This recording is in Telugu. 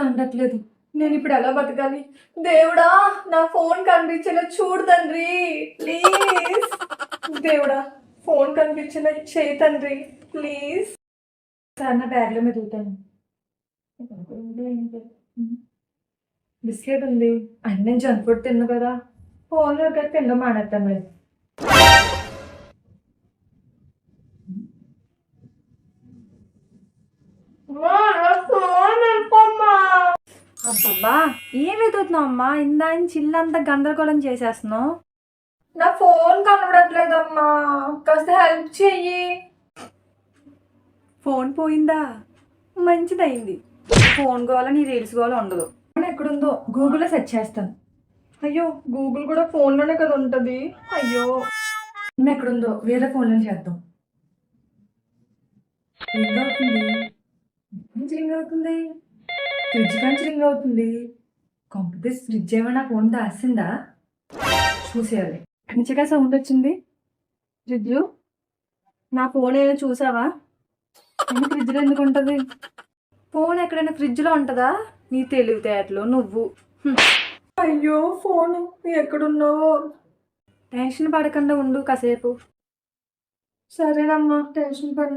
కనడట్లేదు. నేను ఇప్పుడు ఎలా బతకాలి? దేవుడా, నా ఫోన్ కనిపించేలా చూడు తండ్రి, ప్లీజ్. దేవుడా, ఫోన్ కనిపించేలా చేయి తండ్రి, ప్లీజ్. సార్, నా బ్యాగ్లో మీద ఉంటాను. బిస్కెట్ ఉంది. అంటే నేను జంక్ ఫుడ్ తిన్నా కదా, ఫోన్ తినడం మానేస్తాను మరి. అబ్బబ్బా, ఏం వెతుకుతున్నావు అమ్మా? ఇందా నుంచి ఇల్లంతా గందరగోళం చేసేస్తున్నావు. నా ఫోన్ కనబడట్లేదమ్మా, కాస్త హెల్ప్ చెయ్యి. ఫోన్ పోయిందా? మంచిదైంది. ఫోన్ గోల నీ రీల్స్ గోల ఉండదు. ఫోన్ ఎక్కడుందో గూగుల్లో సెర్చ్ చేస్తాను. అయ్యో, గూగుల్ కూడా ఫోన్లోనే కదా ఉంటుంది. అయ్యో, ఎక్కడుందో వేరే ఫోన్లో చేద్దాం. రింగ్ అవుతుంది. రింగ్ అవుతుంది. ఫ్రిడ్జ్ నుంచి రింగ్ అవుతుంది. కంప్యూటర్ ఫ్రిడ్జ్ ఏమైనా ఫోన్ దాసిందా? చూసేయాలి. మంచిగా సౌండ్ వచ్చింది. ఫ్రిడ్జ్, నా ఫోన్ ఏమైనా చూసావా? ఫ్రిడ్జ్లో ఎందుకు ఉంటుంది? ఫోన్ ఎక్కడైనా ఫ్రిడ్జ్లో ఉంటుందా? నీ తెలివితేటలు నువ్వు. అయ్యో, ఫోన్ ఎక్కడున్నావో. టెన్షన్ పడకుండా ఉండు కాసేపు. సరేనమ్మా, టెన్షన్ పడ.